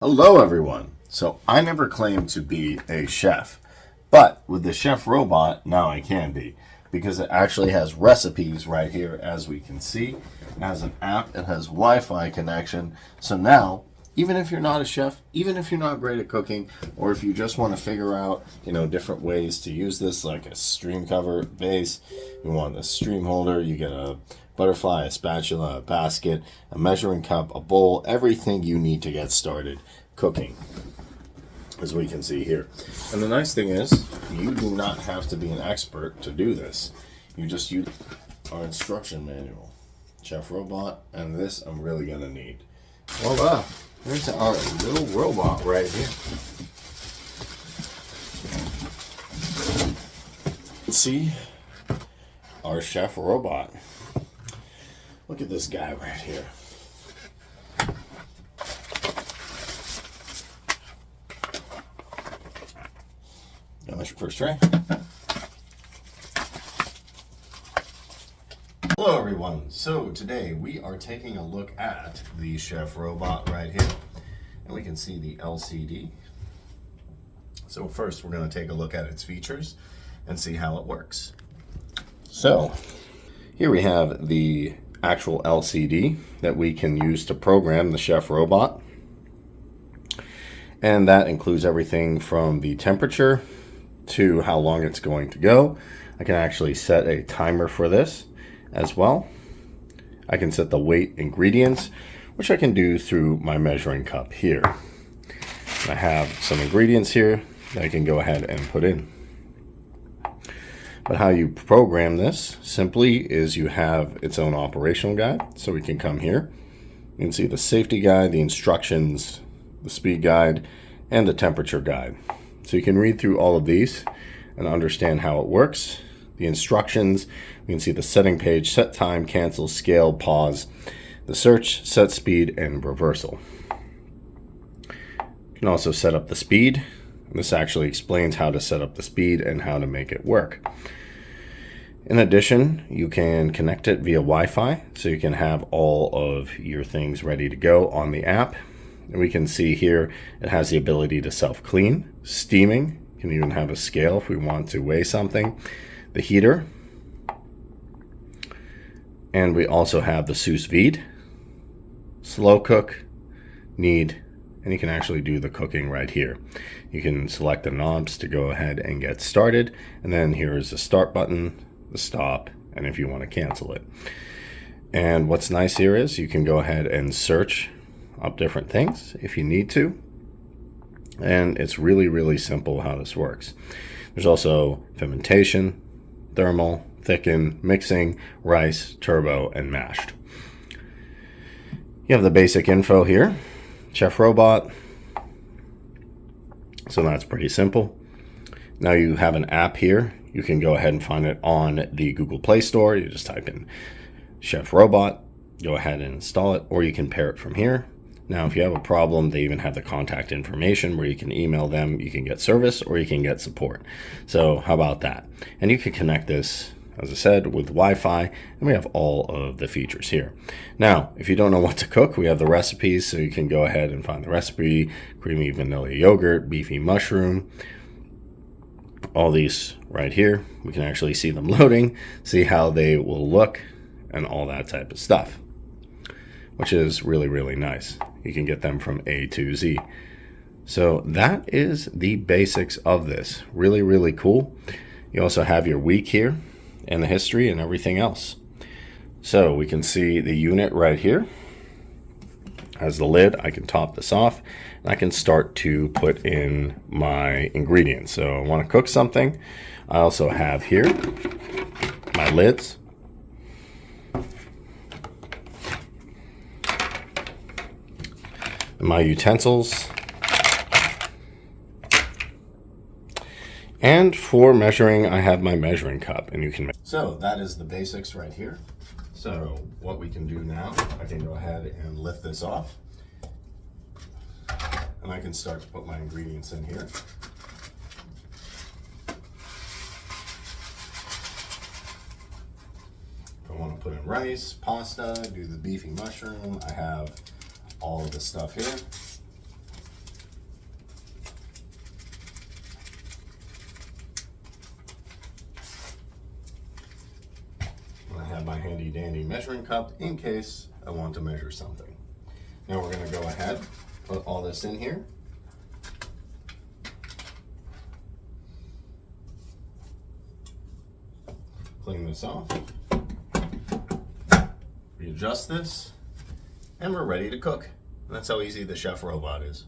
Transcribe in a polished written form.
Hello everyone. So I never claimed to be a chef, but with the ChefRobot now I can be, because it actually has recipes right here. As we can see, it has an app, it has Wi-Fi connection. So now, even if you're not a chef, even if you're not great at cooking, or if you just want to figure out, different ways to use this, like a stream cover base, you want a stream holder, you get a butterfly, a spatula, a basket, a measuring cup, a bowl, everything you need to get started cooking, as we can see here. And the nice thing is, you do not have to be an expert to do this. You just use our instruction manual, ChefRobot, and this I'm really gonna need. Voila! There's our little robot right here. See, our ChefRobot. Look at this guy right here. That's your first try. Hello everyone. So today we are taking a look at the ChefRobot right here. And we can see the LCD. So first we're going to take a look at its features and see how it works. So here we have the actual LCD that we can use to program the ChefRobot, and that includes everything from the temperature to how long it's going to go. I can actually set a timer for this as well. I can set the weight ingredients, which I can do through my measuring cup here. I have some ingredients here that I can go ahead and put in. But how you program this simply is you have its own operational guide. So we can come here, you can see the safety guide, the instructions, the speed guide, and the temperature guide. So you can read through all of these and understand how it works. The instructions, you can see the setting page, set time, cancel, scale, pause, the search, set speed, and reversal. You can also set up the speed. This actually explains how to set up the speed and how to make it work. In addition, you can connect it via Wi-Fi, so you can have all of your things ready to go on the app. And we can see here it has the ability to self-clean, steaming, you can even have a scale if we want to weigh something, the heater, and we also have the sous vide, slow cook, knead, and you can actually do the cooking right here. You can select the knobs to go ahead and get started, and then here is the start button, the stop, and if you want to cancel it. And what's nice here is you can go ahead and search up different things if you need to, and it's really simple how this works. There's also fermentation, thermal, thicken, mixing, rice, turbo, and mashed. You have the basic info here, ChefRobot, so that's pretty simple. Now you have an app here. You can go ahead and find it on the Google Play Store. You just type in ChefRobot, go ahead and install it, or you can pair it from here. Now, if you have a problem, they even have the contact information where you can email them, you can get service, or you can get support. So how about that? And you can connect this, as I said, with Wi-Fi, and we have all of the features here. Now, if you don't know what to cook, we have the recipes, so you can go ahead and find the recipe, creamy vanilla yogurt, beefy mushroom, all these right here. We can actually see them loading, see how they will look, and all that type of stuff, which is really nice. You can get them from A to Z. So that is the basics of this. Really cool. You also have your week here and the history and everything else. So we can see the unit right here has the lid. I can top this off and I can start to put in my ingredients. So I want to cook something. I also have here my lids. My utensils. And for measuring, I have my measuring cup, and you can. So that is the basics right here. So what we can do now, I can go ahead and lift this off, and I can start to put my ingredients in here. If I want to put in rice, pasta, do the beefy mushroom, I have all of the stuff here. have my handy dandy measuring cup in case I want to measure something. Now we're going to go ahead, put all this in here. Clean this off. Readjust this, and we're ready to cook. And that's how easy the Chef Robot is.